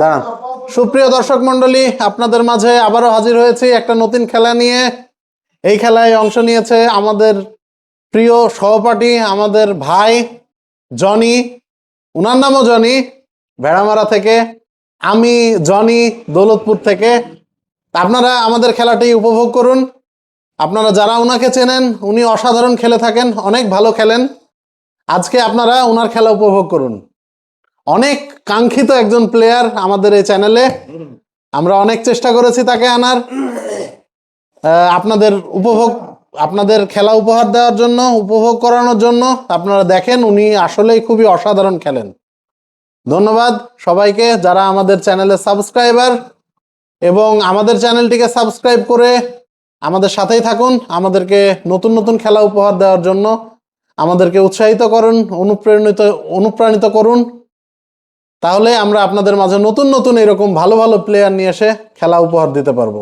দাঁড়ান। সুপ্রিয় দর্শক মন্ডলী, আপনাদের মাঝে আবারও হাজির হয়েছি একটা নতুন খেলা নিয়ে। এই খেলায় অংশ নিয়েছে আমাদের প্রিয় সহপাঠী, আমাদের ভাই জনি, উনার নামও জনি, ভেড়ামারা থেকে। আমি জনি, দৌলতপুর থেকে। আপনারা আমাদের খেলাটি উপভোগ করুন। আপনারা যারা উনাকে চেনেন, উনি অসাধারণ খেলে থাকেন, অনেক ভালো খেলেন। আজকে আপনারা উনার খেলা উপভোগ করুন। অনেক কাঙ্ক্ষিত একজন প্লেয়ার আমাদের এই চ্যানেলে, আমরা অনেক চেষ্টা করেছি তাকে আনার। আপনাদের খেলা উপহার দেওয়ার জন্য, উপভোগ করানোর জন্য। আপনারা দেখেন, উনি আসলেই খুবই অসাধারণ খেলেন। ধন্যবাদ সবাইকে যারা আমাদের চ্যানেলে সাবস্ক্রাইবার, এবং আমাদের চ্যানেলটিকে সাবস্ক্রাইব করে আমাদের সাথেই থাকুন। আমাদেরকে নতুন নতুন খেলা উপহার দেওয়ার জন্য আমাদেরকে উৎসাহিত করুন, অনুপ্রাণিত করুন। তাহলে আমরা আপনাদের মাঝে নতুন নতুন এরকম ভালো ভালো প্লেয়ার নিয়ে এসে খেলা উপহার দিতে পারবো।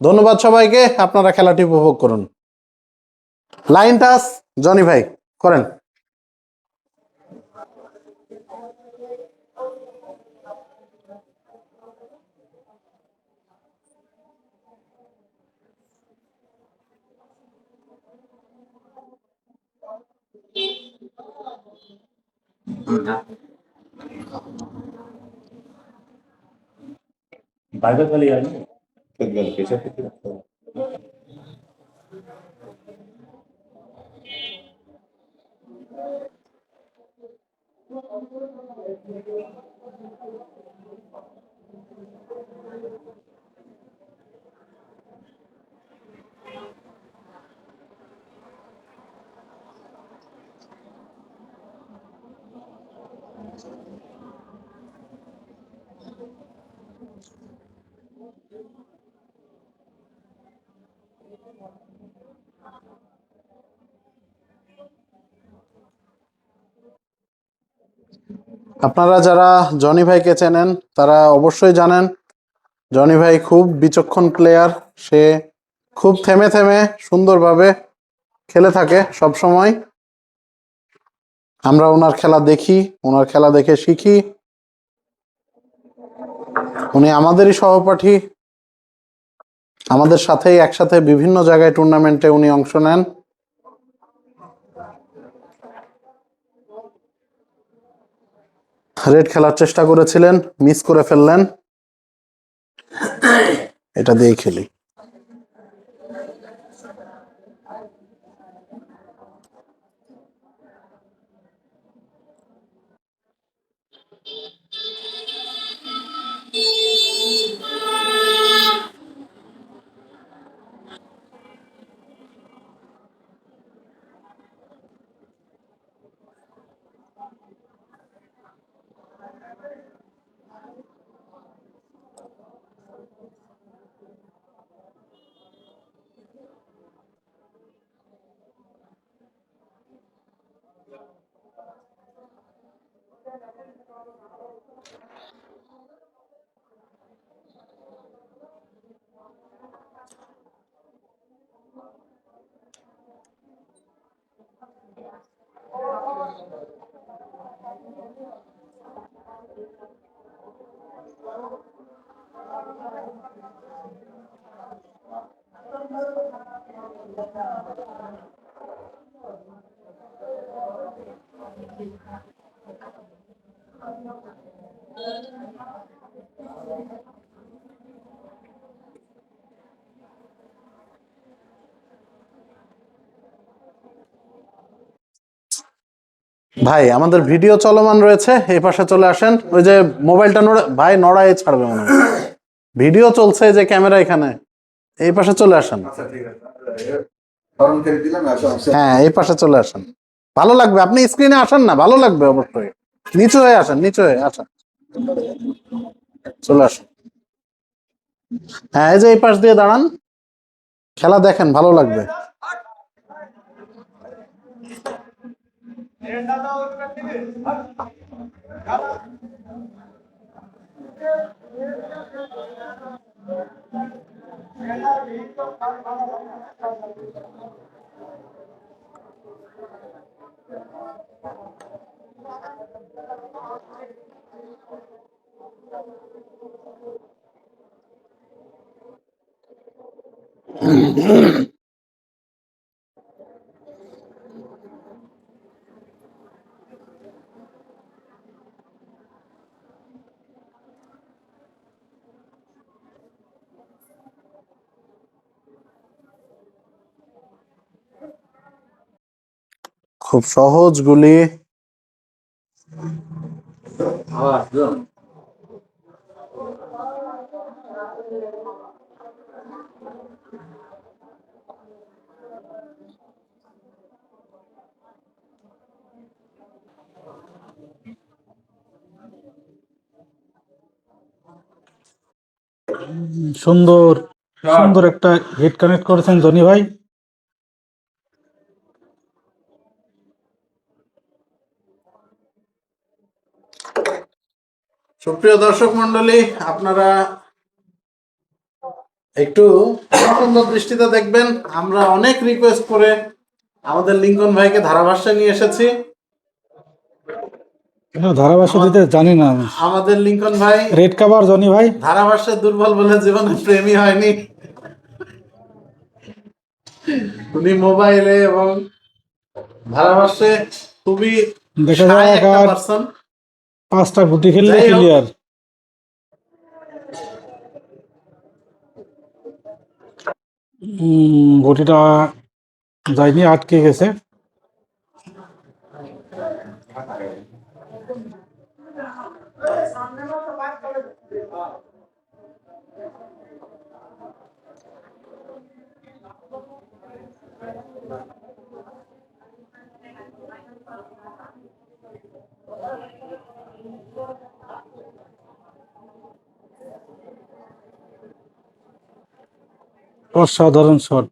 ধন্যবাদ সবাইকে। আপনারা খেলাটি উপভোগ করুন। লাইন টাচ জনি ভাই করেন। বাইরে খালি আছে আপনারা যারা জনি ভাইকে চেনেন তারা অবশ্যই জানেন জনি ভাই খুব বিচক্ষণ প্লেয়ার। সে খুব থেমে থেমে সুন্দরভাবে খেলে থাকে সব সময়। আমরা ওনার খেলা দেখি, ওনার খেলা দেখে শিখি। উনি আমাদেরই সহপাঠী, আমাদের সাথেই একসাথে বিভিন্ন জায়গায় টুর্নামেন্টে উনি অংশ নেন। রেড খেলার চেষ্টা করেছিলেন, মিস করে ফেললেন। এটা দিয়েই খেলি। ভাই আমাদের ভিডিও চলমান রয়েছে, এই পাশে চলে আসেন। ওই যে মোবাইলটা ভাই নড়াই ছাড়বে মনে হয়, ভিডিও চলছে যে ক্যামেরা এখানে। এই পাশে চলে আসেন। হ্যাঁ, এই পাশে চলে আসেন, ভালো লাগবে। আপনি স্ক্রিনে আসেন না, ভালো লাগবে অবশ্যই। নিচু হয়ে আসেন, নিচু হয়ে আসেন, চলে আসেন। হ্যাঁ, এই যে এই পাশ দিয়ে দাঁড়ান, খেলা দেখেন, ভালো লাগবে। খুব সহজ গুলি। সুন্দর সুন্দর একটা হিট কানেক্ট করেছেন জনি ভাই। সুপ্রিয় দর্শক মন্ডলী, আপনারা একটু সুন্দর দৃষ্টিতে দেখবেন। আমরা অনেক রিকোয়েস্ট করে আমাদের লিঙ্কন ভাইকে ধারাভাষ্যে নিয়ে এসেছি। ধারাভাষ্য দিতে জানি না আমি। আমাদের লিঙ্কন ভাই রেড কাভার জনি ভাই ধারাভাষ্যে দুর্বল বলে জীবনে প্রেমী হয়নি। উনি মোবাইলে এবং ধারাভাষ্যে খুবই দেখা shy যাক একটা আর পার্সন। 5টা গুটি খেললে যাই হোক, ক্লিয়ার। গুটিটা যায়নি, আটকে গেছে। অসাধারণ শট।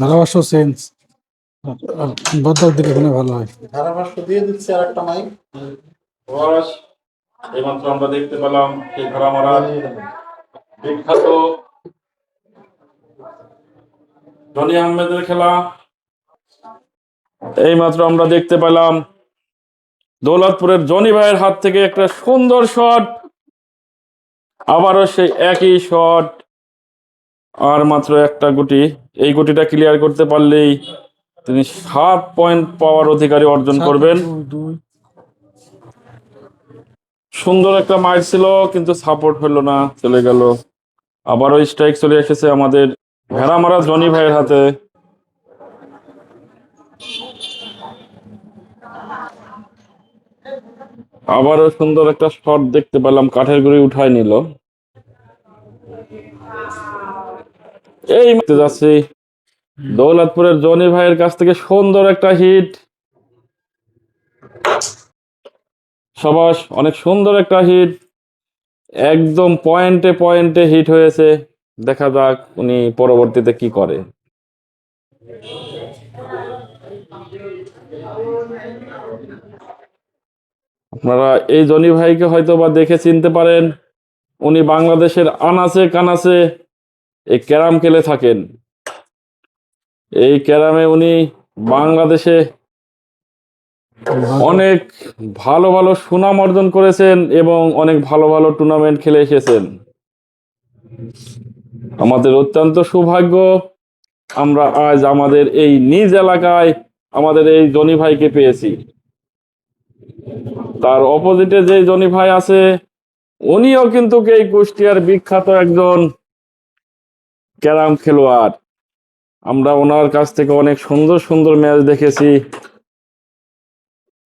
ধারাভাষ্য চেঞ্জ বদলার দিকে মনে ভালো হয়। ধারাভাষ্য দিয়ে দিচ্ছি আর একটা মাইক। এইমাত্র আমরা দেখতে পেলাম সেই ভেড়ামারার বিখ্যাত জনি আহমেদের খেলা। এইমাত্র আমরা দেখতে পেলাম দৌলতপুরের জনি ভাইয়ের হাত থেকে একটা সুন্দর শট, আবারও সেই একই শট, আর মাত্র একটা গুটি। এই গুটিটা ক্লিয়ার করতে পারলেই তিনি 7 পয়েন্ট পাওয়ার অধিকারী অর্জন করবেন। সুন্দর একটা মাইর ছিল, কিন্তু সাপোর্ট হলো না, চলে গেল। আবারও স্ট্রাইক চলে এসেছে আমাদের ভেড়ামারা জনি ভাইয়ের হাতে। আবারও সুন্দর একটা শট দেখতে পেলাম, কাঠের গুঁড়ি উঠায় নিল। এই মারতে যাচ্ছি দৌলতপুরের জনি ভাইয়ের কাছ থেকে সুন্দর একটা হিট। সবাস, অনেক সুন্দর একটা হিট, একদম পয়েন্টে পয়েন্টে হিট হয়েছে। দেখা যাক উনি পরবর্তীতে কি করে। আপনারা এই জনি ভাইকে হয়তো বা দেখে চিনতে পারেন। উনি বাংলাদেশের আনাচে কানাচে এই ক্যারাম খেলে থাকেন। এই ক্যারামে উনি বাংলাদেশে অনেক ভালো ভালো সুনাম অর্জন করেছেন এবং অনেক ভালো ভালো টুর্নামেন্ট খেলে এসেছেন। আমাদের অত্যন্ত সৌভাগ্য, আমরা আজ আমাদের এই নিজ এলাকায় আমাদের এই জনি ভাইকে পেয়েছি। তার অপোজিটে যে জনি ভাই আছে, উনিও কিন্তু এই কুষ্টিয়ার বিখ্যাত একজন ক্যারাম খেলোয়াড়। আমরা ওনার কাছ থেকে অনেক সুন্দর সুন্দর ম্যাচ দেখেছি।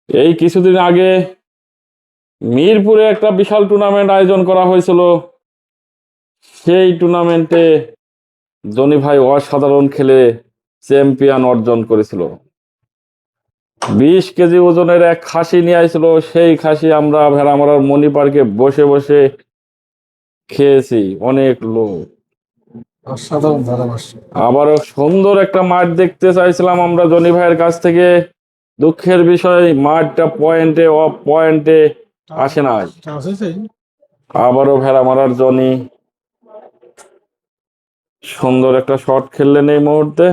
এই কিছুদিন আগে মিরপুরে একটা বিশাল টুর্নামেন্ট আয়োজন করা হয়েছিল। সেই টুর্নামেন্টে জনি ভাই অসাধারণ খেলে চ্যাম্পিয়ন অর্জন করেছিল। 20 কেজি ওজনের এক খাসি নিয়ে আসছিল। সেই খাসি আমরা ভেড়ামারার মণি পার্কে বসে বসে খেয়েছি, অনেক লোক। অসাধারণ ধারাভাষ্য। আবারও সুন্দর একটা মাঠ দেখতে চাইছিলাম আমরা জনি ভাইয়ের কাছ থেকে। দুঃখের বিষয়, মাঠটা পয়েন্টে অফ পয়েন্টে আসে নাই। আবারও ভেড়ামারার জনি সুন্দর একটা শট খেললেন এই মুহূর্তে।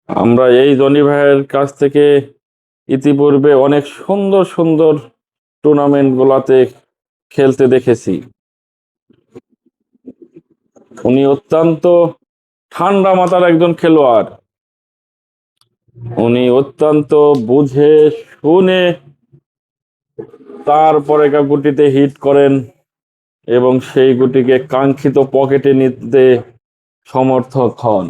আমরা এই জনি ভাইয়ের কাছ থেকে ইতিপূর্বে অনেক সুন্দর সুন্দর টুর্নামেন্ট গুলাতে খেলতে দেখেছি। উনি অত্যন্ত ঠান্ডা মাথার একজন খেলোয়াড়। উনি অত্যন্ত বুঝে শুনে তারপরে গুটিতে হিট করেন এবং সেই গুটিকে কাঙ্ক্ষিত পকেটে নিতে সমর্থক হন।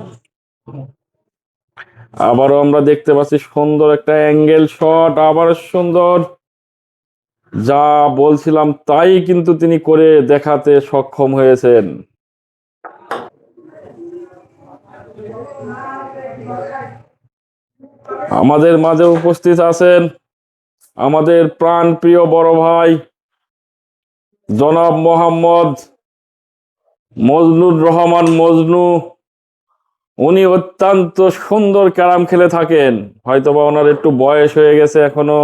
আবারও আমরা দেখতে পাচ্ছি সুন্দর একটা অ্যাঙ্গেল শট, আবার সুন্দর। যা বলছিলাম তাই কিন্তু তিনি করে দেখাতে সক্ষম হয়েছেন। আমাদের মাঝে উপস্থিত আছেন আমাদের প্রাণ প্রিয় বড় ভাই জনাব মোহাম্মদ মজনুর রহমান মজনু। উনি অত্যন্ত সুন্দর ক্যারাম খেলে থাকেন। হয়তোবা ওনার একটু বয়স হয়ে গেছে, এখনো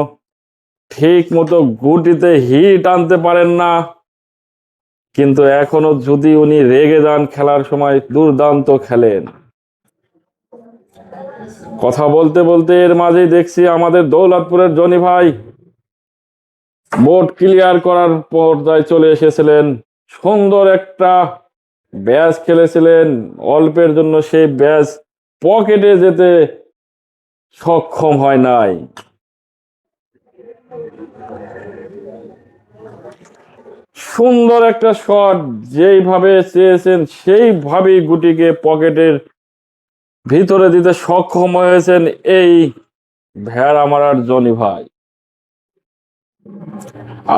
ঠিক মতো গুটিতে হিট আনতে পারেন না, কিন্তু এখনো যদি উনি রেগে যান খেলার সময় দুর্দান্ত খেলেন। কথা বলতে বলতে এর মাঝেই দেখছি আমাদের দৌলতপুরের জনি ভাই বোর্ড ক্লিয়ার করার পর্যায়ে চলে এসেছিলেন। সুন্দর একটা ব্যাচ খেলেছিলেন, অল্পের জন্য সেই ব্যাচ পকেটে যেতে সক্ষম হয় নাই। সুন্দর একটা শট, যেইভাবে চেয়েছেন সেইভাবেই গুটিকে পকেটের ভিতরে দিতে সক্ষম হয়েছেন এই ভেড়ামারার জনি ভাই।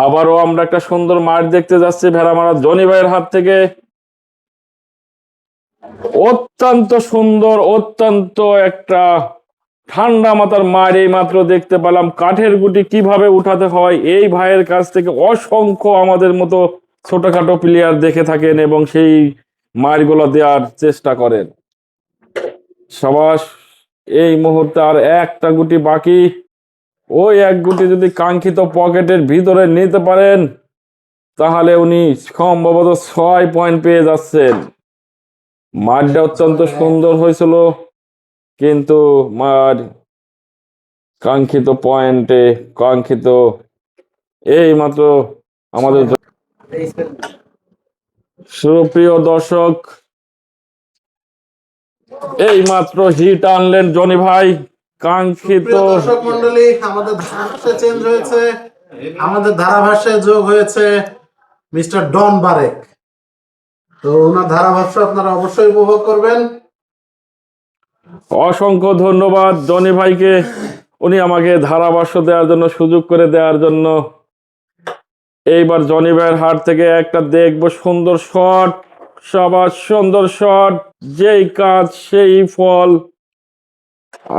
আবারও আমরা একটা সুন্দর মাঠ দেখতে যাচ্ছি ভেড়ামারার জনি ভাইয়ের হাত থেকে। অত্যন্ত সুন্দর, অত্যন্ত একটা ঠান্ডা মাথার মার এই মাত্র দেখতে পেলাম। কাঠের গুটি কিভাবে উঠাতে হয় এই ভাইয়ের কাছ থেকে অসংখ্য আমাদের মতো ছোটখাটো প্লেয়ার দেখে থাকেন এবং সেই মারগুলো দেওয়ার চেষ্টা করেন। সবাস, এই মুহূর্তে আর একটা গুটি বাকি। ওই এক গুটি যদি কাঙ্ক্ষিত পকেটের ভিতরে নিতে পারেন তাহলে উনি সম্ভবত 6 পয়েন্ট পেয়ে যাচ্ছেন। মাঠটা অত্যন্ত সুন্দর হয়েছিল, কিন্তু মার কাঙ্ক্ষিত পয়েন্টে কাঙ্ক্ষিত এই মাত্র আমাদের সুপ্রিয় দর্শক এই মাত্র হিট আনলেন জনি ভাই। কাঙ্ক্ষিত দর্শক মন্ডলী, আমাদের ধারাভাষ্যে চেঞ্জ হয়েছে। আমাদের ধারাভাষ্যে যোগ হয়েছে মিস্টার ডন বারেক। তো ওনার ধারাভাষ্য আপনারা অবশ্যই উপভোগ করবেন। অসংখ্য ধন্যবাদ জনি ভাইকে, উনি আমাকে ধারাভাষ্য দেওয়ার জন্য, সুযোগ করে দেওয়ার জন্য। এইবার জনি ভাইয়ের হাত থেকে একটা দেখবো সুন্দর শট। সবার সুন্দর শট, যেই কাজ সেই ফল।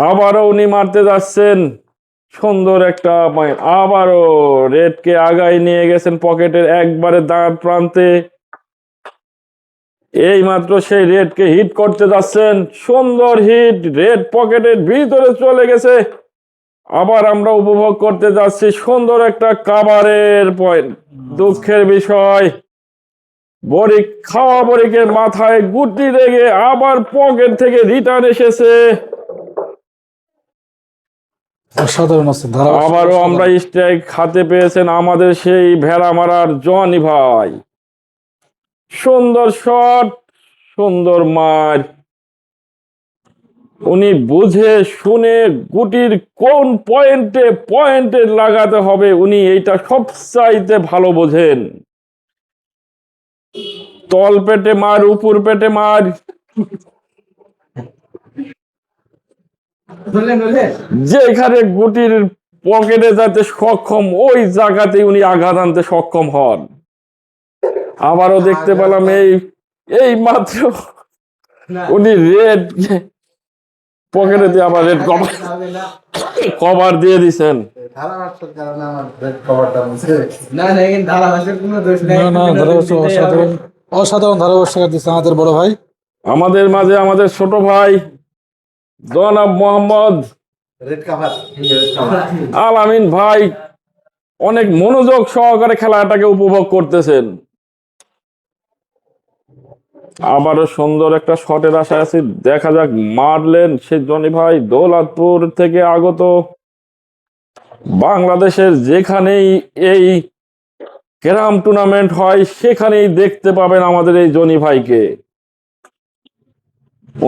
আবারও উনি মারতে যাচ্ছেন সুন্দর একটা পয়েন্ট। আবারও রেডকে আগায় নিয়ে গেছেন পকেটের একবারে দাঁড় প্রান্তে। এই মাত্র সেই রেডকে হিট করতে যাচ্ছেন, সুন্দর হিট, রেড পকেটের ভিতরে চলে গেছে। আবার আমরা উপভোগ করতে যাচ্ছি সুন্দর একটা কাভারের পয়েন্ট। দুঃখের বিষয়, বড়ি খাওয়া বড়িকে মাথায় গুটি রেখে আবার পকেট থেকে রিটার্ন এসেছে। অসাধারণ আছে ধারা। আবারও আমরা স্ট্রাইক হাতে পেয়েছেন আমাদের সেই ভেড়া মারার জনি ভাই। সুন্দর শট, সুন্দর মার। উনি বুঝে শুনে গুটির কোন পয়েন্টে লাগাতে হবে উনি এইটা সবচাইতে ভালো বোঝেন। তল পেটে মার, উপর পেটে মার, যেখানে গুটির পকেটে যাতে সক্ষম ওই জায়গাতেই উনি আঘাত আনতে সক্ষম হন। আবারও দেখতে পেলাম এই মাত্র উনি রেড পকেটে দিয়ে আবার রেড কভার দিয়ে দিছেন। না না অসাধারণ অসাধারণ ধারাভাষ্যকার দিচ্ছে আমাদের বড় ভাই। আমাদের মাঝে আমাদের ছোট ভাই জনাব মোহাম্মদ আল আমিন ভাই অনেক মনোযোগ সহকারে খেলাটাকে উপভোগ করতেছেন। আবারও সুন্দর একটা শটের আশায় আছি, দেখা যাক মারলেন সে জনি ভাই। দৌলতপুর থেকে আগত, বাংলাদেশের যেখানেই এই ক্যারাম টুর্নামেন্ট হয় সেখানেই দেখতে পাবেন আমাদের এই জনি ভাইকে।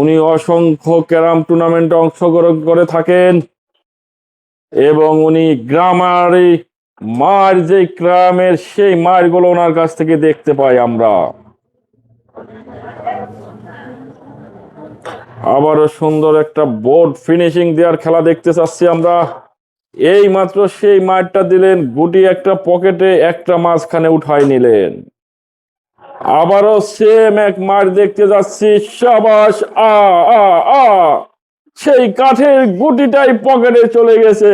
উনি অসংখ্য ক্যারাম টুর্নামেন্টে অংশগ্রহণ করে থাকেন এবং উনি গ্রামারি মার, যে গ্রামের সেই মারগুলো ওনার কাছ থেকে দেখতে পাই আমরা। আবারও সুন্দর একটা বোর্ড ফিনিশিং দেওয়ার খেলা দেখতে চাচ্ছি আমরা। এই মাত্র সেই মারটা দিলেন, গুটি একটা পকেটে একটা মাঝখানে উঠাই নিলেন। আবারও সেম এক মার দেখতে যাচ্ছি, শাবাশ, আ আ আ, সেই কাঠের গুটিটাই পকেটে চলে গেছে।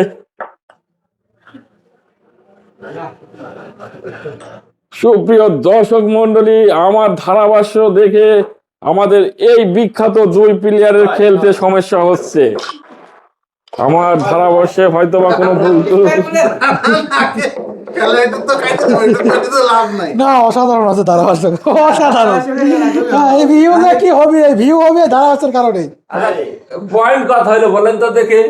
সুপ্রিয় দর্শক মন্ডলী, আমার ধারাভাষ্য দেখে আমাদের এই বিখ্যাত দুই প্লেয়ারের খেলতে সমস্যা হচ্ছে। আমার ধারাভাষ্যে হয়তো বা কোনো ভুল না, অসাধারণ আছে ধারাভাষ্য, অসাধারণ। এই ভিউ না কি হবে, এই ভিউ হবে ধারাভাষ্যের কারণে। পয়েন্ট কথা হলো বলেন তো দেখে।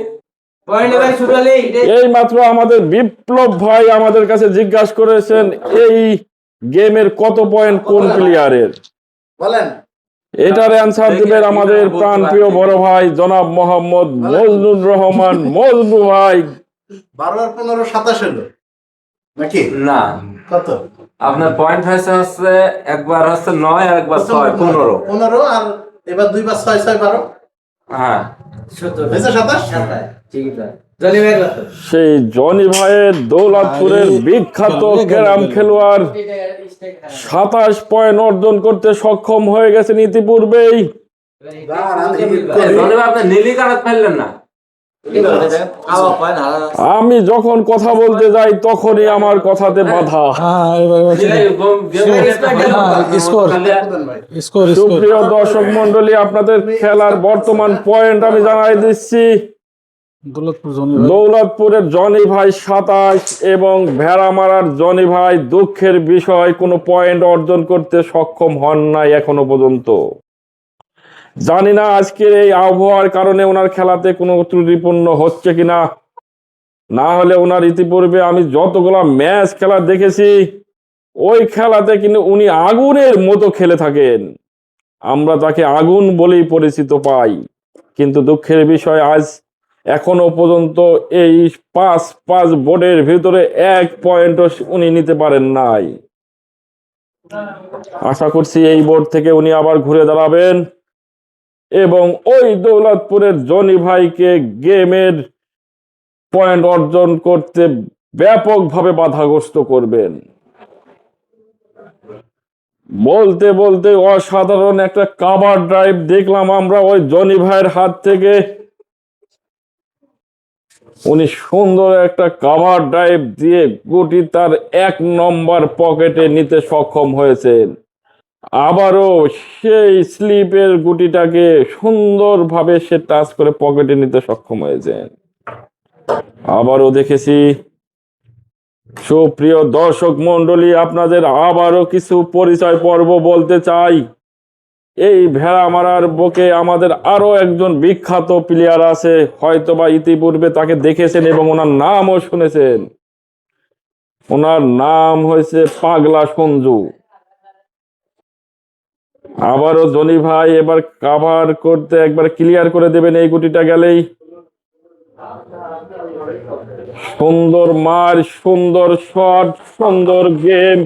এই মাত্র আমাদের বিপ্লব ভাই আমাদের কাছে জিজ্ঞাসা করেছেন এই গেমের কত পয়েন্ট কোন প্লেয়ারের, বলেন। এটার অ্যান্সার দিবেন আমাদের প্রাণপ্রিয় বড় ভাই জনাব মোহাম্মদ মজনুর রহমান মজনু ভাই। 12 আর 15 27 হলো নাকি? না, কত? আপনার পয়েন্ট হচ্ছে একবার হচ্ছে 9 আর একবার 6, 15। 15 আর এবার 2 বার 6 6 12। হ্যাঁ, হয়েছে 27। সেই জনি ভাইয়ের দৌলতপুরের বিখ্যাত ক্যারাম খেলোয়াড় 27 পয়েন্ট অর্জন করতে সক্ষম হয়ে গেছেন ইতিপূর্বেই। আপনি নীলি কার্ড ফেললেন না। আমি যখন কথা বলতে যাই তখনই আমার কথাতে বাধা। সুপ্রিয় দর্শক মন্ডলী, আপনাদের খেলার বর্তমান পয়েন্ট আমি জানাই দিচ্ছি। দৌলতপুরের জনি ভাই 27 এবং ভেড়ামারার জনি ভাই দুঃখের বিষয় কোনো পয়েন্ট অর্জন করতে সক্ষম হন নাই এখনো পর্যন্ত। জানি না আজকের এই আবহাওয়ার কারণে ওনার খেলাতে কোনো ত্রুটিপূর্ণ হচ্ছে কিনা, না হলে ওনার ইতিপূর্বে আমি যতগুলা ম্যাচ খেলা দেখেছি ওই খেলাতে কিন্তু উনি আগুনের মতো খেলে থাকেন। আমরা তাকে আগুন বলেই পরিচিত পাই, কিন্তু দুঃখের বিষয় আজ এখনো পর্যন্ত এই 5 বোর্ডের ভিতরে 1 পয়েন্টও উনি নিতে পারেন নাই। আশা করছি এই বোর্ড থেকে উনি আবার ঘুরে দাঁড়াবেন এবং ওই দৌলতপুরের জনি ভাইকে গেমের পয়েন্ট অর্জন করতে ব্যাপকভাবে বাধাগ্রস্ত করবেন। বলতে বলতে অসাধারণ একটা কাভার ড্রাইভ দেখলাম আমরা ওই জনি ভাইয়ের হাত থেকে। উনি সুন্দর একটা কাভার ড্রাইভ দিয়ে গুটি তার 1 নম্বর পকেটে নিতে সক্ষম হয়েছেন। আবারও সেই স্লিপের গুটিটাকে সুন্দরভাবে সে টাচ করে পকেটে নিতে সক্ষম হয়েছেন। আবারও দেখেছি, সুপ্রিয় দর্শক মন্ডলী, আপনাদের আবারও কিছু পরিচয় পর্ব বলতে চাই। এই ভেড়া মারার বুকে আমাদের আরো একজন বিখ্যাত প্লেয়ার আছে, হয়তোবা ইতিপূর্বে তাকে দেখেছেন এবং ওনার নামও শুনেছেন। ওনার নাম হয়েছে পাগলা সঞ্জু। আবারও জনি ভাই এবার কাভার করতে একবার ক্লিয়ার করে দেবেন এই গুটিটা গেলেই। সুন্দর মার, সুন্দর শট, সুন্দর গেম।